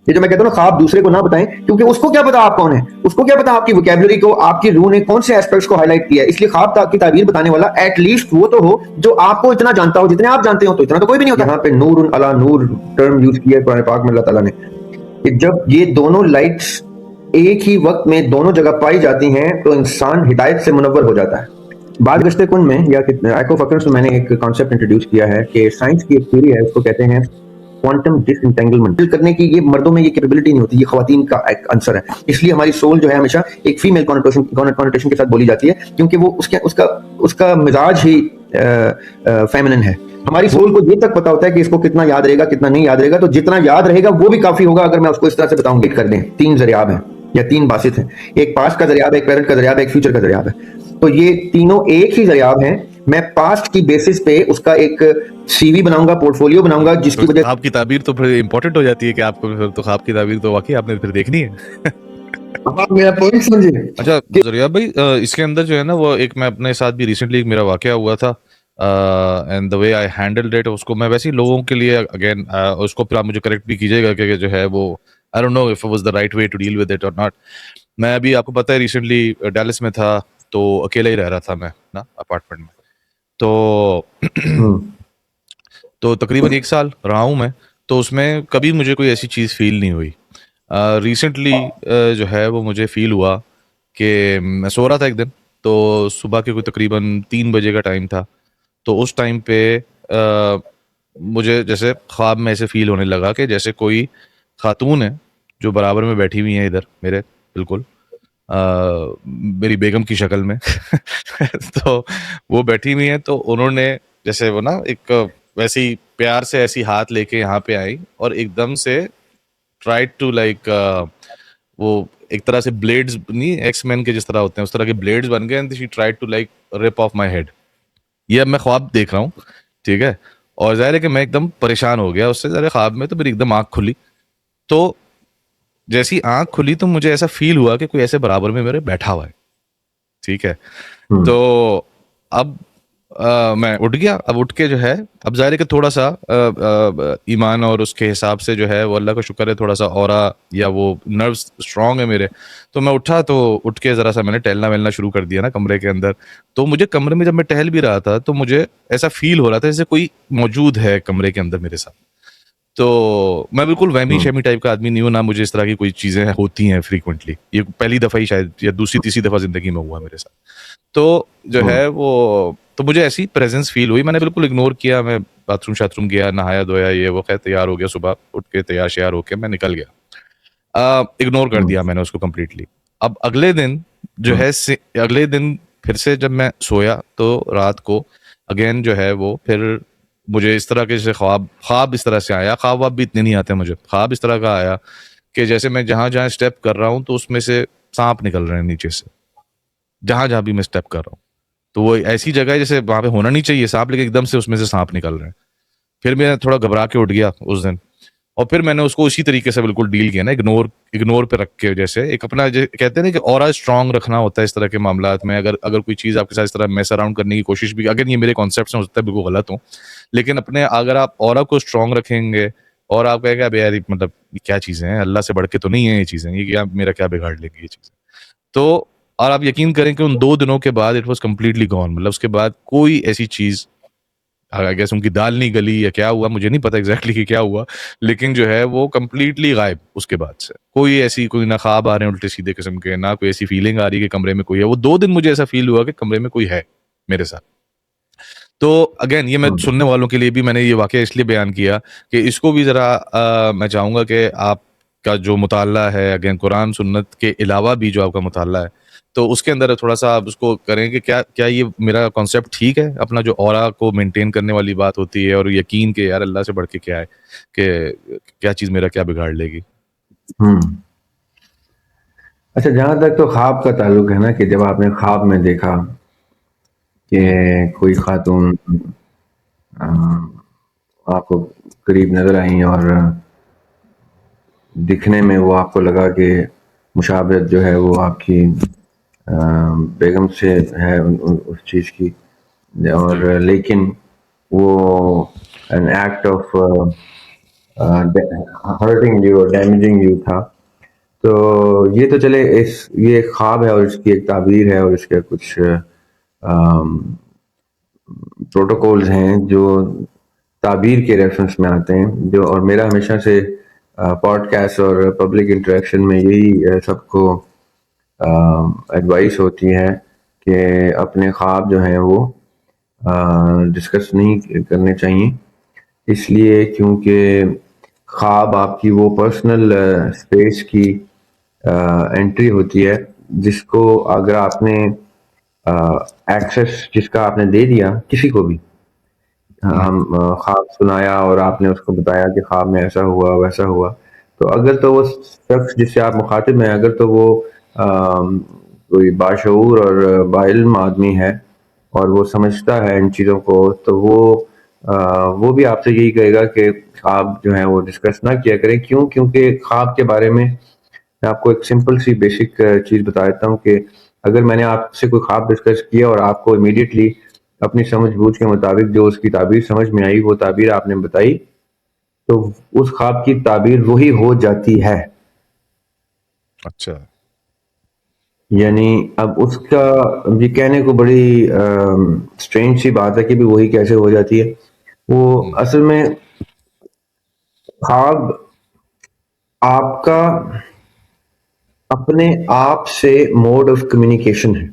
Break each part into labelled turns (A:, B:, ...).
A: ये जो मैं कहता हूँ ना, ख्वाब दूसरे को ना बताएं, क्योंकि उसको क्या पता आप कौन है, उसको क्या पता आपकी वोकैबुलरी को, आपकी रूह ने कौन से एस्पेक्ट्स को हाईलाइट किया है। इसलिए ख्वाब की ताबीर बताने वाला एटलीस्ट वो तो हो जो आपको इतना जानता हो जितने आप जानते हो, तो इतना तो कोई भी नहीं होता। यहाँ पे नूर अला नूर टर्म यूज किया है कुरान पाक में अल्लाह ताला ने, कि जब ये दोनों लाइट्स एक ही वक्त में दोनों जगह पाई जाती हैं तो इंसान हिदायत से मुनव्वर हो जाता है। बाद गश्ते कुन में या एको फकर्स में मैंने एक कॉन्सेप्ट इंट्रोड्यूस किया है कि साइंस की एक थ्योरी है, उसको कहते हैं क्वांटम डिसएंटेंगलमेंट करने की। ये मर्दों में ये कैपेबिलिटी नहीं होती, ये खवातीन का एक आंसर है। इसलिए हमारी सोल जो है हमेशा एक फीमेल कॉनोटेशन के साथ बोली जाती है, क्योंकि वो उसका मिजाज ही फेमिनिन है। हमारी सोल को ये तक पता होता है कि इसको कितना याद रहेगा, कितना नहीं याद रहेगा, तो जितना याद रहेगा वो भी काफी होगा अगर मैं उसको इस तरह से बताऊंगा। कर दें, 3 जरियाब हैं या 3 बासित हैं, एक पास्ट का जरियाब है, एक प्रेजेंट का जरियाब है, एक फ्यूचर का जरियाब है। तो ये तीनों एक ही जरियाब हैं। मैं पास्ट की बेसिस पे उसका एक सीवी बनाऊंगा, पोर्टफोलियो बनाऊंगा, जिसकी वजह
B: ख्वाब की ताबीर तो फिर इम्पोर्टेंट हो जाती है कि आपको फिर तो ख्वाब की ताबीर तो वाकई आपने फिर देखनी है।
A: आप मेरा पॉइंट समझे।
B: अच्छा जरिया भाई, इसके अंदर जो है ना, वो एक मैं अपने साथ भी रिसेंटली एक मेरा वाकया हुआ था, and the way I handled it, उसको मैं वैसे ही लोगों के लिए अगेन उसको फिर आप मुझे करेक्ट भी कीजिएगा कि जो है वो I don't know if it was the right way to deal with it और नॉट। मैं अभी आपको पता है रिसेंटली डैलस में था, तो अकेला ही रह रहा था मैं ना अपार्टमेंट में। तो तो तकरीबन 1 साल रहा हूँ मैं, तो उसमें कभी मुझे कोई ऐसी चीज़ फील नहीं हुई। रिसेंटली जो है वो मुझे फील हुआ कि मैं सो रहा था एक दिन, तो सुबह के कोई तकरीबन 3 बजे का टाइम था। तो उस टाइम पे मुझे जैसे ख्वाब में ऐसे फील होने लगा कि जैसे कोई खातून है जो बराबर में बैठी हुई है इधर मेरे, बिल्कुल मेरी बेगम की शक्ल में। तो वो बैठी हुई है, तो उन्होंने जैसे वो ना एक वैसे ही प्यार से ऐसी हाथ लेके यहाँ पे आई और एकदम से ट्राइड टू लाइक वो एक तरह से ब्लेड्स नहीं, एक्स मैन के जिस तरह होते हैं उस तरह के ब्लेड्स बन गए, and she tried to like rip off my head. ये अब मैं ख्वाब देख रहा हूँ, ठीक है, और जाहिर है कि मैं एकदम परेशान हो गया उससे। ज़रा ख्वाब में तो मेरी एकदम आंख खुली, तो जैसी आंख खुली तो मुझे ऐसा फील हुआ कि कोई ऐसे बराबर में मेरे बैठा हुआ है, ठीक है। तो अब मैं उठ गया। अब उठ के जो है, अब जाहिर है कि थोड़ा सा ईमान और उसके हिसाब से जो है वो अल्लाह का शुक्र है, थोड़ा सा औरा या वो नर्व्स स्ट्रांग है मेरे। तो मैं उठा, तो उठ के ज़रा सा मैंने टहलना वहलना शुरू कर दिया ना कमरे के अंदर। तो मुझे कमरे में जब मैं टहल भी रहा था तो मुझे ऐसा फील हो रहा था जैसे कोई मौजूद है कमरे के अंदर मेरे साथ। तो मैं बिल्कुल वहमी शहमी टाइप का आदमी नहीं हूँ ना, मुझे इस तरह की कोई चीज़ें होती हैं फ्रीक्वेंटली। ये पहली दफ़ा ही शायद या दूसरी तीसरी दफ़ा ज़िंदगी में हुआ मेरे साथ। तो जो है वो, तो मुझे ऐसी प्रेजेंस फील हुई, मैंने बिल्कुल इग्नोर किया। मैं बाथरूम शाथरूम गया, नहाया धोया, ये वो, खैर तैयार हो गया, सुबह उठ के तैयार श्यार होके मैं निकल गया। इग्नोर कर दिया मैंने उसको कम्प्लीटली। अब अगले दिन जो है अगले दिन फिर से जब मैं सोया तो रात को अगेन जो है वो फिर मुझे इस तरह के जैसे ख्वाब इस तरह से आया। ख्वाब वाब भी इतने नहीं आते मुझे, ख्वाब इस तरह का आया कि जैसे मैं जहां जहां स्टेप कर रहा हूं तो उसमें से सांप निकल रहे हैं नीचे से, जहां जहां भी मैं स्टेप कर रहा हूँ। तो वो ऐसी जगह है जैसे वहां पे होना नहीं चाहिए सांप, लेकिन एकदम से उसमें से सांप निकल रहे हैं। फिर मैं थोड़ा घबरा के उठ गया उस दिन, और फिर मैंने उसको उसी तरीके से बिल्कुल डील किया ना, इग्नोर पे रख के, जैसे एक अपना कहते हैं ना कि ऑरा स्ट्रांग रखना होता है इस तरह के मामलात में। अगर कोई चीज़ आपके साथ इस तरह मैस अराउंड करने की कोशिश भी, अगर ये मेरे कॉन्सेप्ट से हो सकता है बिल्कुल गलत हो, लेकिन अपने अगर आप ऑरा को स्ट्रांग रखेंगे और आप कहेंगे अब यार मतलब क्या चीज़ें हैं, अल्लाह से बढ़ के तो नहीं है ये चीज़ें, ये क्या मेरा क्या बिगाड़ लेंगी ये चीज़ें। तो और आप यकीन करें कि उन 2 दिनों के बाद इट वाज कंप्लीटली गॉन। मतलब उसके बाद कोई ऐसी चीज़, आई गेस उनकी दाल नहीं गली या क्या हुआ, मुझे नहीं पता एग्जैक्टली कि क्या हुआ, लेकिन जो है वो कंप्लीटली गायब। उसके बाद से कोई ऐसी, कोई ना ख्वाब आ रहे हैं उल्टे सीधे किस्म के, ना कोई ऐसी फीलिंग आ रही है कि कमरे में कोई है। वो 2 दिन मुझे ऐसा फील हुआ कि कमरे में कोई है मेरे साथ। तो अगेन ये मैं सुनने वालों के लिए भी मैंने ये वाकया इसलिए बयान किया कि इसको भी ज़रा मैं चाहूँगा कि आपका जो मुताला है, अगेन कुरान सुन्नत के अलावा भी जो आपका मुताला है, तो उसके अंदर थोड़ा सा आप उसको करें कि क्या क्या ये मेरा कॉन्सेप्ट ठीक है, अपना जो ऑरा को मेंटेन करने वाली बात होती है, और यकीन के यार अल्लाह से बढ़ के क्या है, कि क्या चीज़ मेरा क्या बिगाड़ लेगी।
A: अच्छा, जहां तक तो ख्वाब का ताल्लुक है ना, कि जब आपने ख्वाब में देखा कि कोई खातून आपको करीब नजर आई और दिखने में वो आपको लगा कि मुशाबहत जो है वो आपकी बेगम से है उस चीज़ की, और लेकिन वो an act of hurting you और डैमेजिंग यू था। तो ये तो चले, इस ये एक ख्वाब है और इसकी एक ताबीर है और इसके कुछ प्रोटोकॉल्स हैं जो ताबीर के रेफरेंस में आते हैं, जो और मेरा हमेशा से पॉडकास्ट और पब्लिक इंटरेक्शन में यही सबको एडवाइस होती है कि अपने ख्वाब जो हैं वो डिस्कस नहीं करने चाहिए, इसलिए क्योंकि ख्वाब आपकी वो पर्सनल स्पेस की एंट्री होती है, जिसको अगर आपने एक्सेस जिसका आपने दे दिया किसी को भी,
B: हुँ,
A: हम ख्वाब सुनाया और आपने उसको बताया कि ख्वाब में ऐसा हुआ वैसा हुआ, तो अगर तो वो शख्स जिससे आप मुखातिब हैं, अगर तो वो कोई बाशऊर और बाइल्म आदमी है और वो समझता है इन चीज़ों को, तो वो भी आपसे यही कहेगा कि ख्वाब जो है वो डिस्कस ना किया करें। क्यों? क्योंकि ख्वाब के बारे में मैं आपको एक सिंपल सी बेसिक चीज़ बता देता हूँ कि अगर मैंने आपसे कोई ख्वाब डिस्कस किया और आपको इमीडिएटली अपनी समझ-बूझ के मुताबिक जो उसकी ताबीर समझ में आई, वो ताबीर आपने बताई, तो उस ख्वाब की ताबीर वही हो जाती है।
B: अच्छा।
A: यानी अब उसका ये कहने को बड़ी स्ट्रेंज सी बात है कि भी वही कैसे हो जाती है। वो
B: हुँ,
A: असल में ख्वाब आपका अपने आप से मोड ऑफ कम्युनिकेशन है।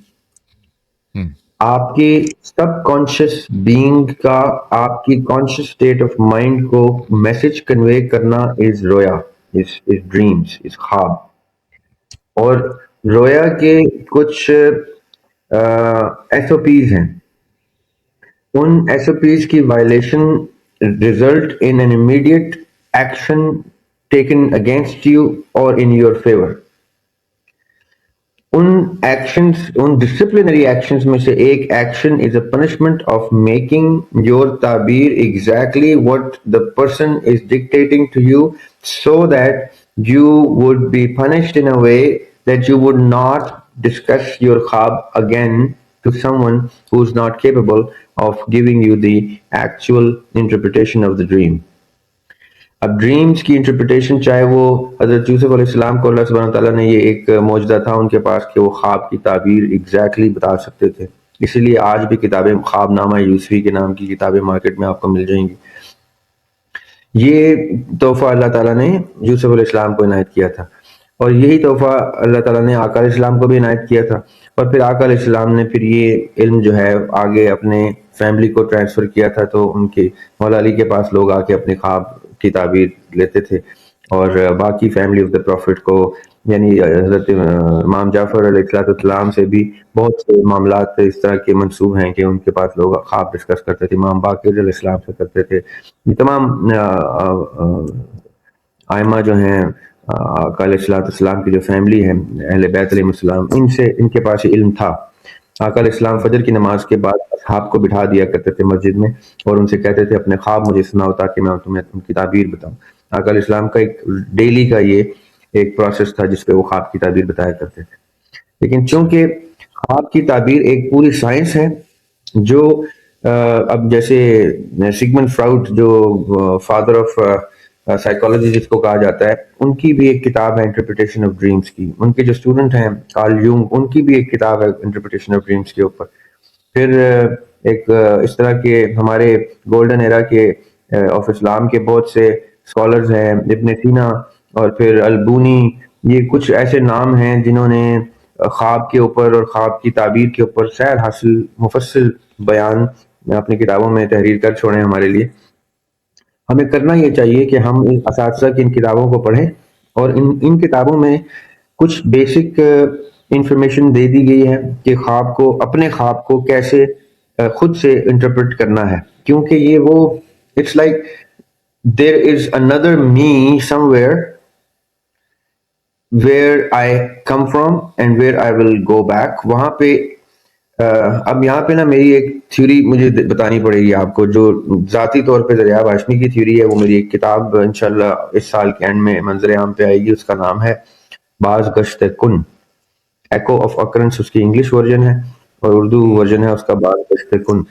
B: हुँ,
A: आपकी सबकॉन्शियस बीइंग का आपकी कॉन्शियस स्टेट ऑफ माइंड को मैसेज कन्वे करना इज रोया, इज ड्रीम्स, इज ख्वाब। और रोया के कुछ एसओपीज हैं। उन एसओपीज की violation result in an immediate action taken against you और इन योर फेवर। उन एक्शंस, उन डिसिप्लिनरी एक्शंस में से एक action is a punishment of making your ताबीर exactly what the person is dictating to you, so that you would be punished in a way that you would not discuss your khab again to someone who's not capable of giving you the actual interpretation of the dream. अब dreams की interpretation, चाहे वो हजरत यूसुफ अलैहिस्सलाम को अल्लाह सुब्हानहू तआला ने, ये एक मौजज़ा था उनके पास कि वो ख्वाब की ताबीर एग्जैक्टली बता सकते थे। इसीलिए आज भी किताबें, ख्वाबनामा यूसुफी के नाम की किताबें मार्केट में आपको मिल जाएंगी। ये तोहफा अल्लाह ताला ने यूसुफ अलैहिस्सलाम को इनायत किया था, और यही तोहफा अल्लाह ताला ने आका अलैहिस्सलाम को भी इनायत किया था। और फिर आका अलैहिस्सलाम ने फिर ये इल्म जो है आगे अपने फैमिली को ट्रांसफ़र किया था, तो उनके मौला अली के पास लोग आके अपने ख्वाब की ताबीर लेते थे, और बाकी फैमिली ऑफ द प्रॉफिट को, यानी हज़रत इमाम जाफ़र अलैहिस्सलाम से भी बहुत से मामलात इस तरह के मंसूब हैं कि उनके पास लोग ख्वाब डिस्कस करते थे, इमाम बाक़िर अलैहिस्सलाम से करते थे। ये तमाम आइमा जो हैं आका अलैहिस्सलाम की जो फैमिली है, अहले बैत अलैहिस्सलाम, इनसे, इनके पास ये इल्म था। आका अलैहिस्सलाम फजर की नमाज के बाद असहाब को बिठा दिया करते थे मस्जिद में, और उनसे कहते थे अपने ख्वाब मुझे सुनाओ ताकि मैं तुम्हें उनकी ताबीर बताऊं। आका अलैहिस्सलाम का एक डेली का ये एक प्रोसेस था जिसपे वो ख्वाब की ताबीर बताया करते थे। लेकिन
B: अच्छा।
A: चूंकि ख्वाब की ताबीर एक पूरी साइंस है, जो अब जैसे सिगमंड फ्राउड, जो फादर ऑफ साइकोलॉजी जिसको कहा जाता है, उनकी भी एक किताब है इंटरप्रिटेशन ऑफ ड्रीम्स की। उनके जो स्टूडेंट हैं कार्ल यूंग, उनकी भी एक किताब है इंटरप्रिटेशन ऑफ ड्रीम्स के ऊपर। फिर एक इस तरह के हमारे गोल्डन एरा के ऑफ इस्लाम के बहुत से स्कॉलर्स हैं, इब्न सीना और फिर अलबूनी, ये कुछ ऐसे नाम हैं जिन्होंने ख्वाब के ऊपर और ख्वाब की ताबीर के ऊपर सैर हासिल मुफस्सिल बयान अपनी किताबों में तहरीर कर छोड़े हमारे लिए। हमें करना ये चाहिए कि हम इन असातिज़ा की इन किताबों को पढ़ें, और इन इन किताबों में कुछ बेसिक इंफॉर्मेशन दे दी गई है कि ख्वाब को, अपने ख्वाब को कैसे खुद से इंटरप्रेट करना है। क्योंकि ये वो, it's like there is another me somewhere where I come from and where I will go back. वहां पे अब यहाँ पे ना मेरी एक थ्योरी मुझे बतानी पड़ेगी आपको, जो ज़ाती तौर पे दरियाब हाशमी की थ्योरी है। वो मेरी एक किताब इंशाल्लाह इस साल के एंड में मंजर आम पे आएगी। उसका नाम है बाज गश्त कुन, एको ऑफ अकरेंस उसकी इंग्लिश वर्जन है, और उर्दू
B: हुँ,
A: वर्जन है उसका बाज गश्त कुन।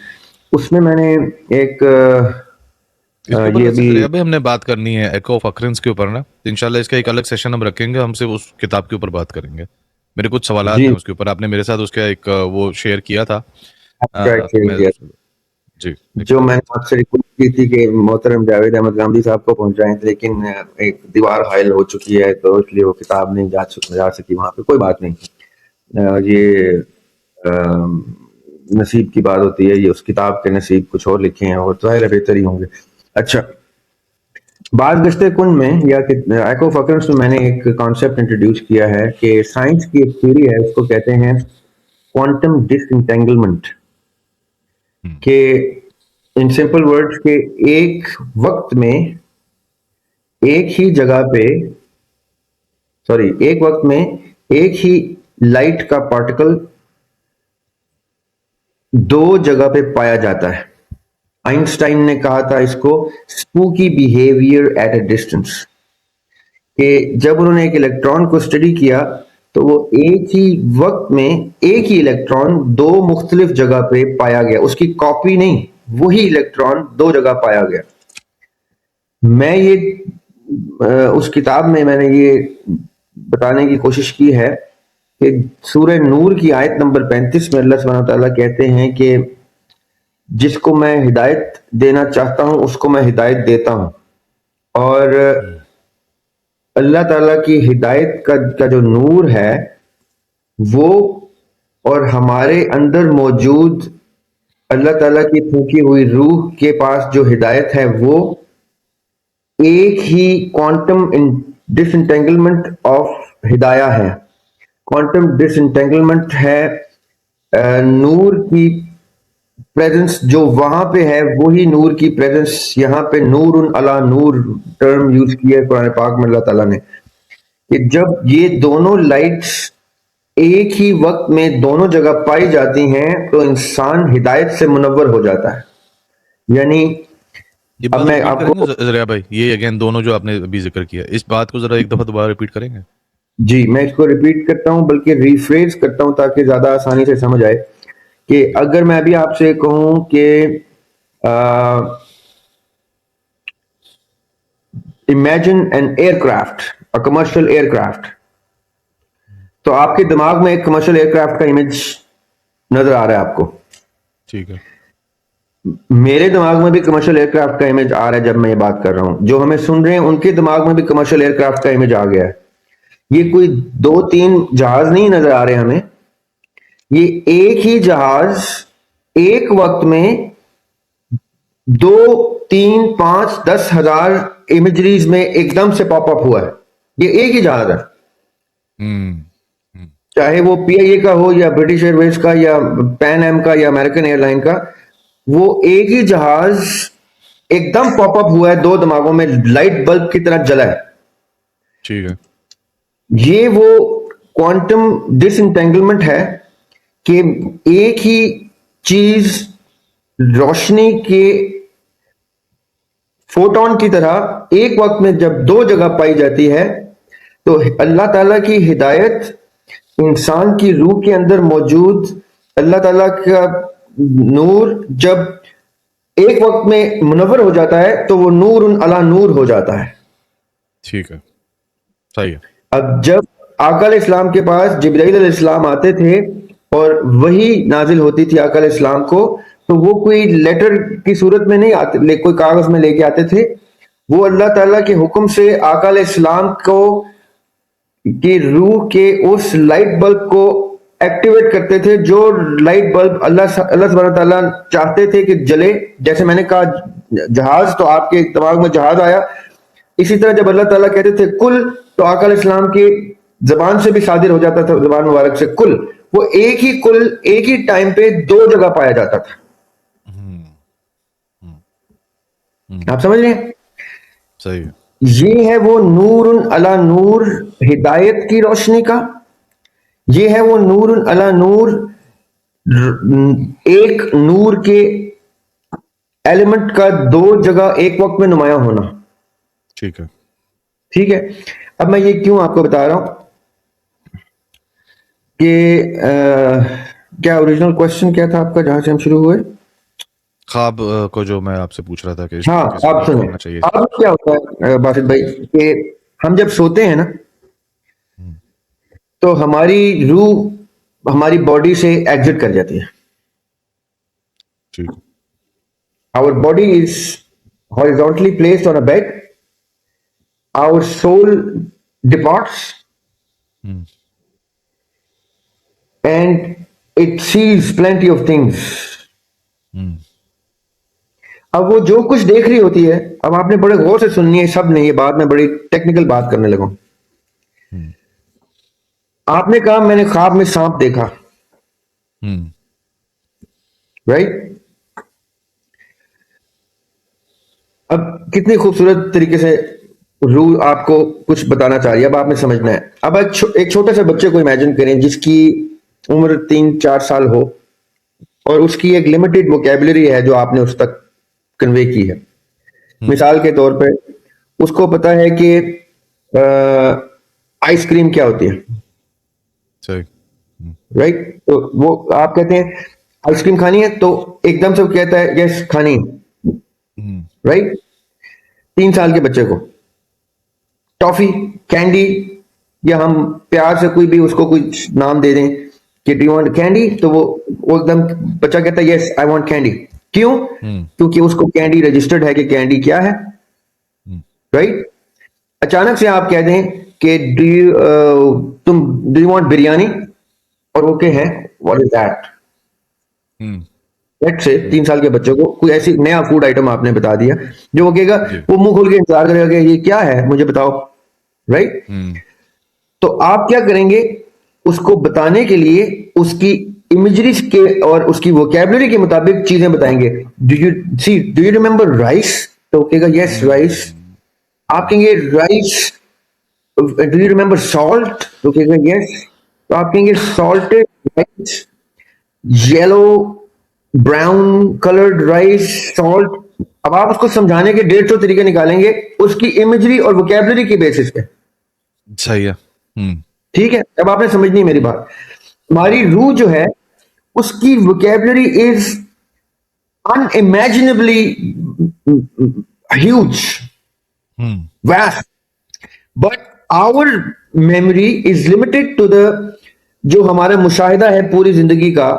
A: उसमें मैंने एक
B: इसके ऊपर
A: ये
B: वैसे
A: अभी
B: जरिया भी हमने बात करनी है एको ऑफ अकरेंस के ऊपर ना, इंशाल्लाह इसका एक अलग सेशन हम रखेंगे, हमसे उस किताब के ऊपर बात करेंगे। मेरे कुछ सवालात
A: जी
B: हैं उसके ऊपर, आपने मेरे साथ उसका एक वो शेयर किया था।
A: abstract
B: मैं
A: change है।
B: जी एक
A: जो
B: बताइए।
A: मैंने आपसे रिक्वेस्ट की थी कि मोहतरम जावेद अहमद गांधी साहब को पहुंचाएं, लेकिन एक दीवार हायल हो चुकी है, तो इसलिए वो किताब नहीं जा सकी वहां पे। कोई बात नहीं। ये नसीब की बात होती है। ये उस किताब के नसीब कुछ और लिखे हैं और ज़ाहिर है बेहतर ही होंगे। अच्छा, बात गश्ते कुन में या एको फकर्स में मैंने एक कॉन्सेप्ट इंट्रोड्यूस किया है कि साइंस की एक थ्योरी है, उसको कहते हैं क्वांटम डिसएंटेंगलमेंट।
B: हम्म।
A: के इन सिंपल वर्ड्स के एक वक्त में एक ही जगह पे, सॉरी, एक वक्त में एक ही लाइट का पार्टिकल दो जगह पे पाया जाता है। आइंस्टाइन ने कहा था इसको spooky behaviour at a distance, कि जब उन्होंने एक इलेक्ट्रॉन को स्टडी किया तो वो एक ही वक्त में एक ही इलेक्ट्रॉन दो मुख्तलिफ जगह पे पाया गया, उसकी कॉपी नहीं, वही इलेक्ट्रॉन दो जगह पाया गया। मैं ये उस किताब में मैंने ये बताने की कोशिश की है कि सूरह नूर की आयत नंबर 35 में अल्लाह सुब्हानहू व तआला कहते हैं कि जिसको मैं हिदायत देना चाहता हूं उसको मैं हिदायत देता हूं। और
B: हम्म।
A: अल्लाह ताला की हिदायत का जो नूर है वो, और हमारे अंदर मौजूद अल्लाह ताला की फूंकी हुई रूह के पास जो हिदायत है वो एक ही क्वांटम डिसएंटेंगलमेंट ऑफ हिदाया है। क्वांटम डिसएंटेंगलमेंट है नूर की प्रेजेंस जो वहां पे है, वही नूर की प्रेजेंस यहाँ पे। नूर अला नूर टर्म यूज किया है कुरान पाक में अल्लाह ताला ने, कि जब ये दोनों लाइट्स एक ही वक्त में दोनों जगह पाई जाती हैं तो इंसान हिदायत से मुनव्वर हो जाता है। यानी
B: ये
A: अब
B: बात
A: मैं
B: रिपीट करेंगे
A: आपको,
B: जरिया भाई, ये अगेन दोनों जो आपने अभी जिक्र किया, इस बात को जरा एक दफा दोबारा रिपीट करेंगे।
A: जी मैं इसको रिपीट करता हूं, बल्कि रिफ्रेज करता हूं ताकि ज्यादा आसानी से समझ आए। कि अगर मैं अभी आपसे कहूं कि imagine an aircraft, a commercial aircraft, तो आपके दिमाग में एक कमर्शियल एयरक्राफ्ट का इमेज नजर आ रहा है आपको।
B: ठीक है।
A: मेरे दिमाग में भी कमर्शियल एयरक्राफ्ट का इमेज आ रहा है जब मैं ये बात कर रहा हूं। जो हमें सुन रहे हैं उनके दिमाग में भी कमर्शियल एयरक्राफ्ट का इमेज आ गया है। ये कोई दो तीन जहाज नहीं नजर आ रहे हमें, ये एक ही जहाज एक वक्त में दो तीन पांच 10,000 इमेजरीज में एकदम से पॉपअप हुआ है। ये एक ही जहाज है,
B: हम्म। हम्म।
A: चाहे वो पीआईए का हो या ब्रिटिश एयरवेज का या पैन एम का या अमेरिकन एयरलाइन का। वो एक ही जहाज एकदम पॉपअप हुआ है, दो दिमागों में लाइट बल्ब की तरह जला है।
B: ठीक है।
A: ये वो क्वांटम डिसएंटेंगलमेंट है कि एक ही चीज रोशनी के फोटोन की तरह एक वक्त में जब दो जगह पाई जाती है, तो अल्लाह ताला की हिदायत इंसान की रूह के अंदर मौजूद अल्लाह ताला का नूर जब एक वक्त में मुनव्वर हो जाता है तो वो नूर अला नूर हो जाता है।
B: ठीक है। सही है।
A: अब जब आका इस्लाम के पास जिब्राइल इस्लाम आते थे और वही नाजिल होती थी आका इस्लाम को, तो वो कोई लेटर की सूरत में नहीं आते, कोई कागज में लेके आते थे। वो अल्लाह ताला के हुक्म से आका इस्लाम को की रूह के उस लाइट बल्ब को एक्टिवेट करते थे, जो लाइट बल्ब अल्लाह अल्लाह सुब्हानहू तआला चाहते थे कि जले। जैसे मैंने कहा जहाज, तो आपके दिमाग में जहाज आया। इसी तरह जब अल्लाह ताला कहते थे कुल, तो आका इस्लाम की जबान से भी सादिर हो जाता था, जबान मुबारक से कुल। वो एक ही कुल एक ही टाइम पे दो जगह पाया जाता था।
B: हम्म। हम्म। हम्म।
A: आप समझ रहे हैं?
B: सही है।
A: ये है वो नूर अला नूर हिदायत की रोशनी का। ये है वो नूर अला नूर एक नूर के एलिमेंट का दो जगह एक वक्त में नुमाया होना।
B: ठीक है।
A: ठीक है। अब मैं ये क्यों आपको बता रहा हूं कि क्या ओरिजिनल क्वेश्चन क्या था आपका जहां से हम शुरू हुए?
B: ख्वाब को जो मैं आपसे पूछ रहा था कि इस
A: हाँ,
B: तरीके से
A: आप
B: मुझे
A: सुनो।
B: करना चाहिए।
A: अब क्या होता है बासित भाई, कि हम जब सोते हैं ना,
B: हम्म,
A: तो हमारी रूह हमारी बॉडी से एग्जिट कर जाती है।
B: ठीक।
A: Our body is horizontally placed on a bed, our soul departs
B: hmm,
A: and it sees plenty of things.
B: Hmm,
A: अब वो जो कुछ देख रही होती है, अब आपने बड़े गौर से सुननी है, सब नहीं, ये बात मैं बड़ी टेक्निकल बात करने लगा हूं।
B: हम्म,
A: आपने कहा मैंने ख्वाब में सांप देखा,
B: हम्म,
A: राइट? अब कितनी खूबसूरत तरीके से रूह आपको कुछ बताना चाह रही है, अब आपने समझना है। अब एक छोटे से बच्चे को इमेजिन करें जिसकी उम्र 3-4 साल हो, और उसकी एक लिमिटेड वोकेबलरी है जो आपने उस तक कन्वे की है।
B: हम्म,
A: मिसाल के तौर पे उसको पता है कि आइसक्रीम क्या होती है,
B: सही।
A: राइट? तो वो आप कहते हैं आइसक्रीम खानी है, तो एकदम से वो कहता है यस खानी है,
B: हम्म,
A: राइट? 3 साल के बच्चे को टॉफी, कैंडी, या हम प्यार से कोई भी उसको कुछ नाम दे दें कि डू यू वांट कैंडी, तो वो एकदम बच्चा कहता है यस आई वांट कैंडी। क्यों?
B: हम्म,
A: क्योंकि उसको कैंडी रजिस्टर्ड है कि कैंडी क्या है,
B: हम्म,
A: राइट? अचानक से आप कह दें कि डू यू वांट बिरयानी, और वो क्या है, what is that?
B: Hmm,
A: let's say 3 साल के बच्चे को कोई ऐसी नया फूड आइटम आपने बता दिया, जो वो कहेगा,
B: जी।
A: वो मुंह खोल के इंतजार करेगा कि ये क्या है, मुझे बताओ, राइट?
B: हम्म,
A: तो आप क्या करेंगे, उसको बताने के लिए उसकी इमेजरी के और उसकी वोकेबलरी के मुताबिक चीजें बताएंगे। Do you remember rice? तो वो कहेगा यस राइस।
B: हम्म,
A: आप कहेंगे rice, do you remember salt? तो कहेगा यस। तो आप कहेंगे salted rice, yellow brown coloured rice, salt. अब आप उसको समझाने के 150 तरीके निकालेंगे उसकी इमेजरी और वोकेबलरी की बेसिस पे,
B: सही है। हम्म,
A: ठीक है? अब आपने समझनी है मेरी बात। हमारी रूह जो है, उसकी vocabulary is unimaginably huge,
B: hmm,
A: vast, but our memory is limited to the, जो हमारा मुशाहिदा है पूरी जिंदगी का,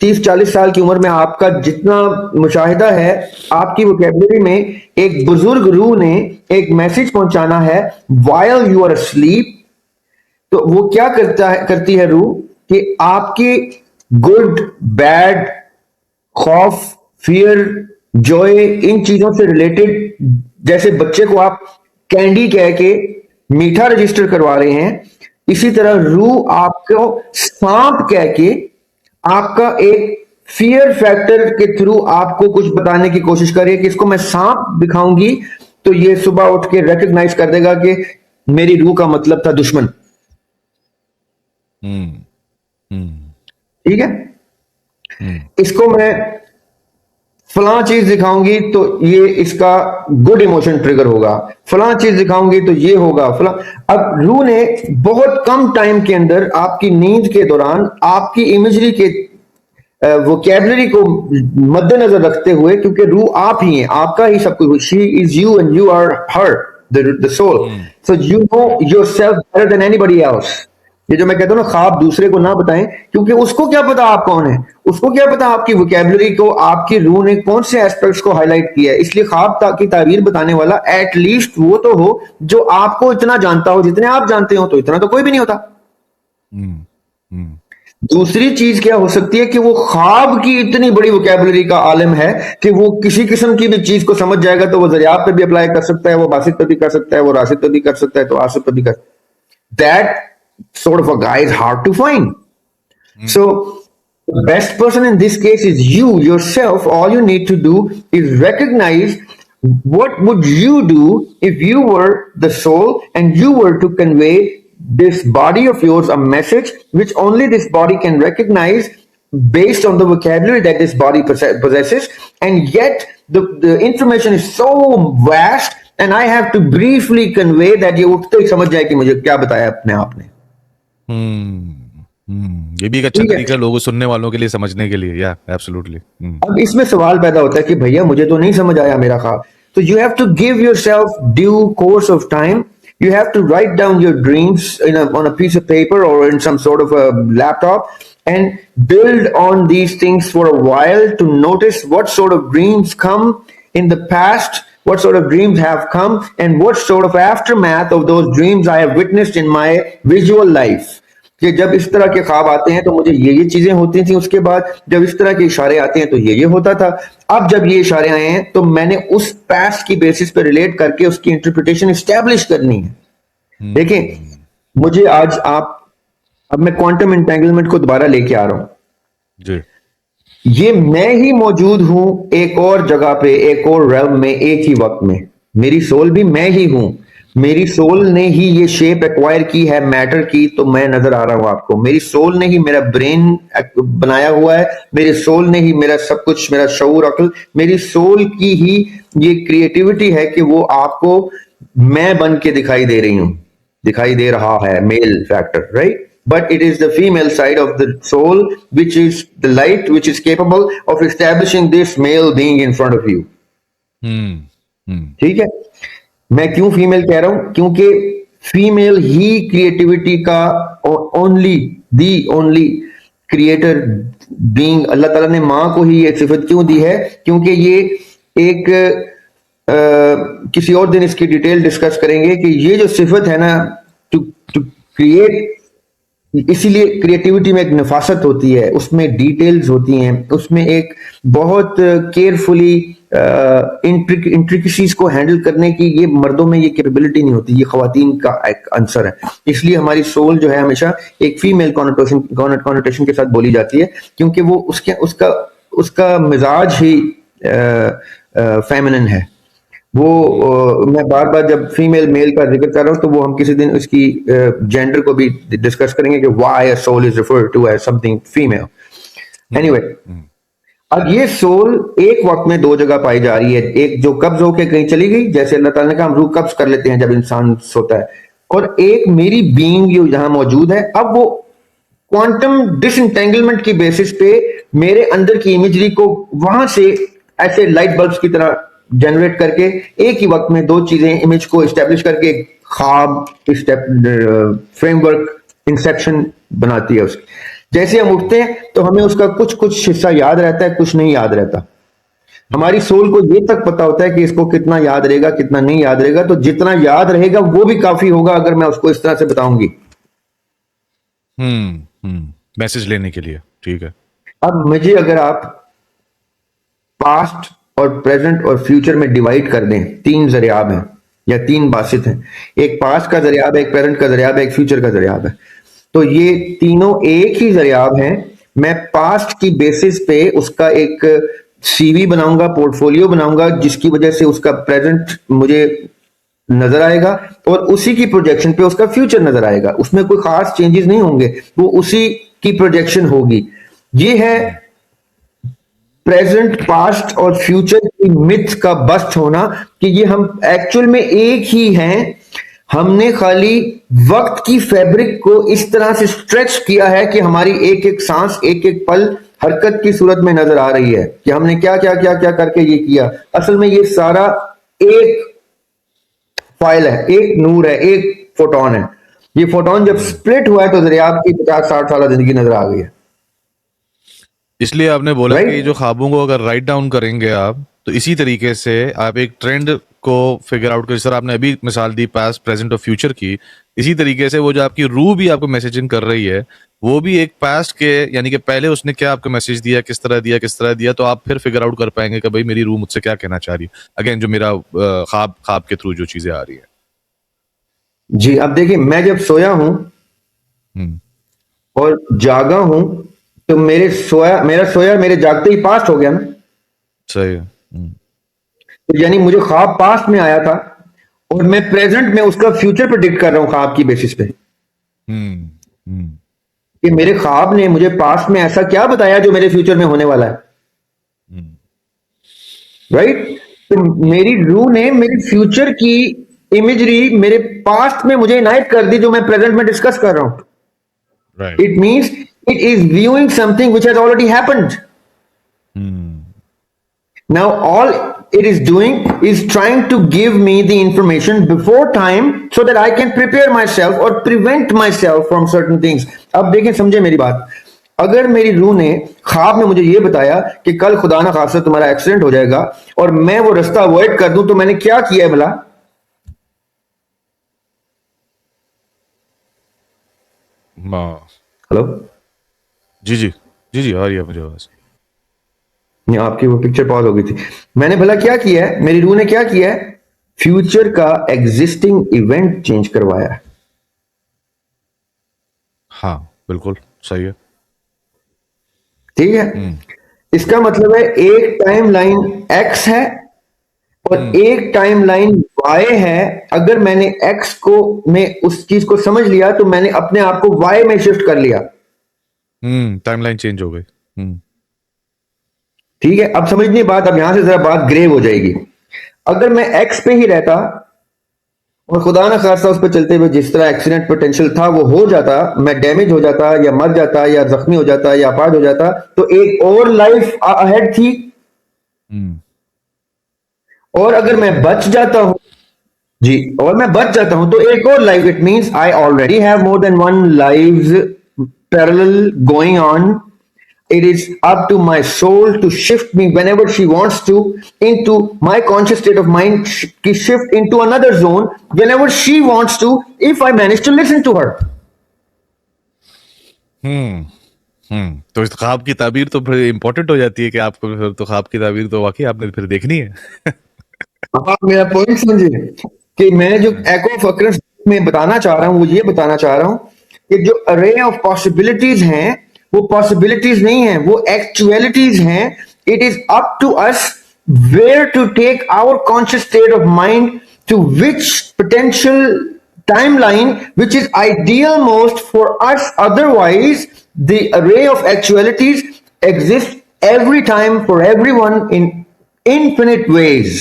A: 30-40 साल की उम्र में आपका जितना मुशाहिदा है, आपकी वोकेबलरी में एक बुजुर्ग रूह ने एक मैसेज पहुंचाना है while you are asleep। तो वो क्या करती है रूह, कि आपके गुड बैड, खौफ, फियर, जॉय, इन चीजों से रिलेटेड, जैसे बच्चे को आप कैंडी कह के मीठा रजिस्टर करवा रहे हैं, इसी तरह रूह आपको सांप कह के आपका एक फियर फैक्टर के थ्रू आपको कुछ बताने की कोशिश कर रही है कि इसको मैं सांप दिखाऊंगी तो ये सुबह उठ के रिकग्नाइज कर देगा कि मेरी रूह का मतलब था दुश्मन।
B: हम्म, हम्म,
A: ठीक है?
B: हम्म,
A: इसको मैं फलां चीज दिखाऊंगी तो ये इसका गुड इमोशन ट्रिगर होगा, फलां चीज दिखाऊंगी तो ये होगा फलां। अब रूह ने बहुत कम टाइम के अंदर आपकी नींद के दौरान आपकी इमेजरी के वोकेबलरी को मद्देनजर रखते हुए, क्योंकि रूह आप ही हैं, आपका ही सब कुछ, she is you and you are her, the soul,
B: hmm,
A: so you know yourself better than anybody else. ये जो मैं कहता हूं ना, ख्वाब दूसरे को ना बताएं, क्योंकि उसको क्या पता आप कौन है, उसको क्या पता आपकी वोकेबलरी को आपकी रूह ने कौन से एस्पेक्ट्स को हाईलाइट किया है। इसलिए ख्वाब की ताबीर बताने वाला एटलीस्ट वो तो हो जो आपको इतना जानता हो जितने आप जानते हो, तो इतना तो कोई भी नहीं होता।
B: हम्म, हम्म,
A: दूसरी चीज क्या हो सकती है कि वो ख्वाब की इतनी बड़ी वोकेबलरी का आलिम है कि वो किसी किस्म की भी चीज को समझ जाएगा, तो वो जरियात पे भी अप्लाई कर सकता है, वो बासित पे भी कर सकता है, वो राशिद पे भी कर सकता है, तो आसिफ पे भी कर। That sort of a guy is hard to find. So the best person in this case is you yourself. All you need to do is recognize what would you do if you were the soul and you were to convey this body of yours a message which only this body can recognize based on the vocabulary that this body possesses, and yet the information is so vast and I have to briefly convey that ये उठते ही समझ जाए कि मुझे क्या बताया अपने आप ने।
B: हम्म, ये भी एक अच्छा
A: ठीक है।
B: तरीका है लोगों सुनने वालों के लिए समझने के लिए, या एब्सोल्युटली।
A: अब इसमें सवाल पैदा होता है कि भैया मुझे तो नहीं समझ आया मेरा ख्वाब। तो you have to give yourself due course of time. You have to write down your dreams on a piece of paper or in some sort of a laptop and build on these things for a while to notice what sort of dreams come in the past, what sort of dreams have come, and what sort of aftermath of those dreams I have witnessed in my visual life. कि जब इस तरह के ख्वाब आते हैं तो मुझे ये चीजें होती थी, उसके बाद जब इस तरह के इशारे आते हैं तो ये होता था। अब जब ये इशारे आए हैं तो मैंने उस पास्ट की बेसिस पे रिलेट करके उसकी इंटरप्रिटेशन एस्टेब्लिश करनी है। देखिए, मुझे आज आप, अब मैं क्वांटम एंटेंगलमेंट को दोबारा लेके आ रहा हूं।
B: जी।
A: ये मैं ही मौजूद हूं एक और जगह पे, एक और रेल्म में, एक ही वक्त में। मेरी सोल भी मैं ही हूं। मेरी सोल ने ही ये शेप एक्वायर की है मैटर की, तो मैं नजर आ रहा हूं आपको। मेरी सोल ने ही मेरा ब्रेन बनाया हुआ है। मेरी सोल ने ही मेरा सब कुछ, मेरा शऊर, अक्ल, मेरी सोल की ही ये क्रिएटिविटी है कि वो आपको मैं बन के दिखाई दे रही हूं, दिखाई दे रहा है। Mail factor, right? But it is the female side of the soul which is the light, which is capable of establishing this male being in front of you. ठीक है। मैं क्यों फीमेल कह रहा हूं? क्योंकि फीमेल ही क्रिएटिविटी का only creator being, अल्लाह ताला ने मां को ही ये सिफत क्यों दी है? क्योंकि ये एक किसी और दिन इसकी डिटेल डिस्कस करेंगे कि ये जो सिफत है ना, टू क्रिएट, इसीलिए क्रिएटिविटी में एक नफासत होती है, उसमें डिटेल्स होती हैं, उसमें एक बहुत केयरफुली इंट्रिकेसीज को हैंडल करने की ये मर्दों में ये कैपेबिलिटी नहीं होती, ये खवातीन का एक आंसर है। इसलिए हमारी सोल जो है हमेशा एक फीमेल कॉनोटेशन के साथ बोली जाती है, क्योंकि वो उसका मिजाज ही फेमिनिन है। वो मैं बार बार जब फीमेल मेल का जिक्र कर रहा हूं तो वो हम किसी दिन उसकी जेंडर को भी डिस्कस करेंगे कि why a soul is referred to as something female. Anyway, अब ये सोल एक वक्त में दो जगह पाई जा रही है। एक जो कब्ज होके कहीं चली गई, जैसे अल्लाह ताला ने कहा हम रूह कब्ज कर लेते हैं जब इंसान सोता है, और एक मेरी बीइंग जो जहां मौजूद है। अब वो क्वांटम डिसएंटेंगलमेंट की बेसिस पे मेरे अंदर की इमेजरी को वहां से ऐसे लाइट बल्ब्स की तरह जनरेट करके एक ही वक्त में दो चीजें, इमेज को एस्टेब्लिश करके ख्वाब फ्रेमवर्क इंसेप्शन बनाती है उसकी। जैसे हम उठते हैं तो हमें उसका कुछ हिस्सा याद रहता है, कुछ नहीं याद रहता। हमारी सोल को ये तक पता होता है कि इसको कितना याद रहेगा, कितना नहीं याद रहेगा। तो जितना याद रहेगा वो भी काफी होगा अगर मैं उसको इस तरह से बताऊंगी।
B: मैसेज लेने के लिए, ठीक है।
A: अब मुझे अगर आप पास्ट और प्रेजेंट और फ्यूचर में डिवाइड कर दें, तीन जरियाब हैं या तीन बासित हैं, एक पास्ट का जरियाब है, एक प्रेजेंट का जरियाब है, एक फ्यूचर का जरियाब है। तो ये तीनों एक ही जरियाब हैं। मैं पास्ट की बेसिस पे उसका एक सीवी बनाऊंगा, पोर्टफोलियो बनाऊंगा, जिसकी वजह से उसका प्रेजेंट मुझे नजर आएगा और उसी की प्रोजेक्शन पे उसका फ्यूचर नजर आएगा। उसमें कोई खास चेंजेस नहीं होंगे, वो उसी की प्रोजेक्शन होगी। ये है प्रेजेंट, पास्ट और फ्यूचर की मिथ का बस्ट होना कि ये हम एक्चुअल में एक ही हैं। हमने खाली वक्त की फैब्रिक को इस तरह से स्ट्रेच किया है कि हमारी एक एक सांस, एक एक पल हरकत की सूरत में नजर आ रही है कि हमने क्या क्या क्या क्या करके ये किया। असल में ये सारा एक फाइल है, एक नूर है, एक फोटोन है। ये फोटोन जब स्प्लिट हुआ है तो दरियाब की 50-60 साल जिंदगी नजर आ गई है।
B: इसलिए आपने बोला कि ये जो ख्वाबों को अगर राइट डाउन करेंगे आप, तो इसी तरीके से आप एक ट्रेंड को फिगर आउट कर, जिस तरह आपने अभी मिसाल दी पास्ट, प्रेजेंट और फ्यूचर की, इसी तरीके से वो जो आपकी रूह भी आपको मैसेजिंग कर रही है, वो भी एक पास्ट के, यानी कि पहले उसने क्या आपको मैसेज दिया, किस तरह दिया, तो आप फिर फिगर आउट कर पाएंगे कि भाई मेरी रूह मुझसे क्या कहना चाह रही है। अगेन जो मेरा ख्वाब के थ्रू जो चीजें आ रही है।
A: जी, अब देखिए, मैं जब सोया हूं और जागा हूं तो मेरा सोया मेरे जागते ही पास्ट हो गया ना।
B: सही है।
A: तो यानी मुझे ख्वाब पास्ट में आया था और मैं प्रेजेंट में उसका फ्यूचर प्रेडिक्ट कर रहा हूं ख्वाब की बेसिस पे कि मेरे ख्वाब ने मुझे पास्ट में ऐसा क्या बताया जो मेरे फ्यूचर में होने वाला है। राइट? तो मेरी रूह ने मेरी फ्यूचर की इमेजरी मेरे पास्ट में मुझे इनायत कर दी, जो मैं प्रेजेंट में डिस्कस कर रहा हूं।
B: Right.
A: It means it is viewing something which has already happened. Now all it is doing is trying to give me the information before time so that I can prepare myself or prevent myself from certain things. अब देखें, समझे मेरी बात। अगर मेरी रूह ने ख्वाब में मुझे ये बताया कि कल खुदा ना खास्ता तुम्हारा एक्सीडेंट हो जाएगा और मैं वो रास्ता अवॉइड कर दूं, तो मैंने क्या किया है भला? हेलो
B: जी जी जी जी, आ रही है मुझे आवाज।
A: नहीं, आपकी वो पिक्चर पॉज हो गई थी। मैंने भला क्या किया है? मेरी रूह ने क्या किया है? फ्यूचर का एग्जिस्टिंग इवेंट चेंज करवाया है।
B: हाँ बिल्कुल सही है।
A: ठीक है, इसका मतलब है एक टाइमलाइन एक्स है और एक टाइमलाइन वाई है। अगर मैंने एक्स को मैं उस चीज को समझ लिया तो मैंने अपने आप को वाई में शिफ्ट कर लिया।
B: टाइमलाइन चेंज हो गई।
A: ठीक है, अब समझनी बात, अब यहां से जरा बात ग्रे हो जाएगी। अगर मैं एक्स पे ही रहता और खुदा ना खास्ता उस पर चलते हुए जिस तरह एक्सीडेंट पोटेंशियल था वो हो जाता, मैं डैमेज हो जाता या मर जाता या जख्मी हो जाता या अपाज हो जाता, तो एक और लाइफ अहेड थी। और अगर मैं बच जाता हूं, जी, और मैं बच जाता हूं तो एक और life, it means I already have more than one lives parallel going on. It is up to my soul to shift me whenever she wants to into my conscious state of mind, shift into another zone whenever she wants to, if I manage to listen to her.
B: तो इस ख्वाब की ताबीर तो फिर important हो जाती है कि आपको फिर तो ख्वाब की ताबीर तो वाकई आपने फिर देखनी है।
A: आप मेरा पॉइंट समझिए कि मैं जो echo of occurrence में बताना चाह रहा हूं वो ये बताना चाह रहा हूं कि जो array of possibilities हैं वो possibilities नहीं है, वो actualities हैं। It is up to us where to take our conscious state of mind to which potential timeline which is ideal most for us. Otherwise the array of actualities exists every time for everyone in infinite ways.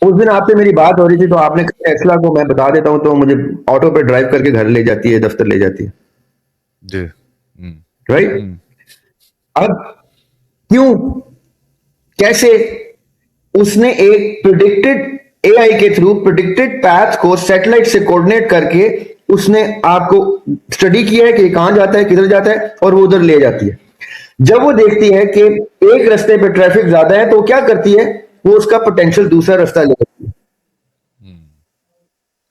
A: उस दिन आपसे मेरी बात हो रही थी तो आपने कहा टेस्ला को मैं बता देता हूं तो मुझे ऑटो पे ड्राइव करके घर ले जाती है, दफ्तर ले जाती है,
B: जी।
A: राइट? अब क्यों, कैसे? उसने एक प्रिडिक्टेड एआई के थ्रू प्रिडिक्टेड पैथ को सैटेलाइट से कोऑर्डिनेट करके उसने आपको स्टडी किया है कि कहां जाता है, किधर जाता है, और वो उधर ले जाती है। जब वो देखती है कि एक रास्ते पे ट्रैफिक ज्यादा है तो वो क्या करती है? वो उसका पोटेंशियल दूसरा रास्ता ले लेती है,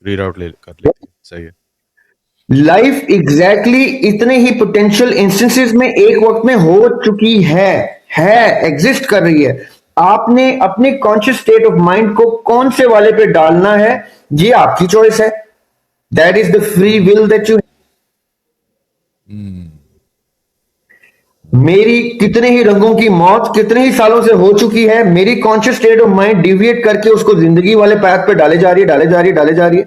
B: रीराउट ले कर लेती है। सही है।
A: लाइफ एग्जैक्टली इतने ही पोटेंशियल इंस्टेंसेस में एक वक्त में हो चुकी है एग्जिस्ट कर रही है। आपने अपने कॉन्शियस स्टेट ऑफ माइंड को कौन से वाले पे डालना है, ये आपकी चॉइस है। That is the free will that you. मेरी कितने ही रंगों की मौत कितने ही सालों से हो चुकी है, मेरी conscious state of mind deviate करके उसको जिंदगी वाले पैथ पे डाले जा रही है।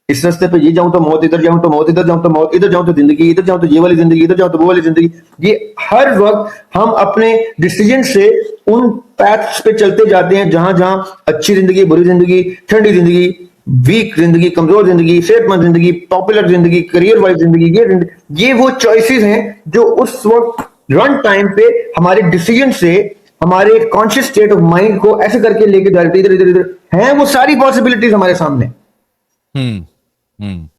A: इस रास्ते पे ये जाऊं तो मौत, इधर जाऊं तो मौत, इधर जाऊं तो मौत, इधर जाऊं तो जिंदगी, इधर जाऊं तो ये वाली जिंदगी, इधर जाऊं तो वो वाली जिंदगी। ये हर वक्त हम अपने डिसीजन से उन पैथ्स पे चलते जाते हैं जहां जहां अच्छी जिंदगी, बुरी जिंदगी, ठंडी जिंदगी, वीक जिंदगी, कमजोर जिंदगी, सेहतमंद जिंदगी, पॉपुलर जिंदगी, करियर वाइज जिंदगी। ये वो चॉइसेस हैं जो उस वक्त रन टाइम पे हमारे डिसीजन से हमारे कॉन्शियस स्टेट ऑफ माइंड को ऐसे करके लेके जा रहे थे, इधर इधर इधर हैं। वो सारी पॉसिबिलिटीज हमारे सामने।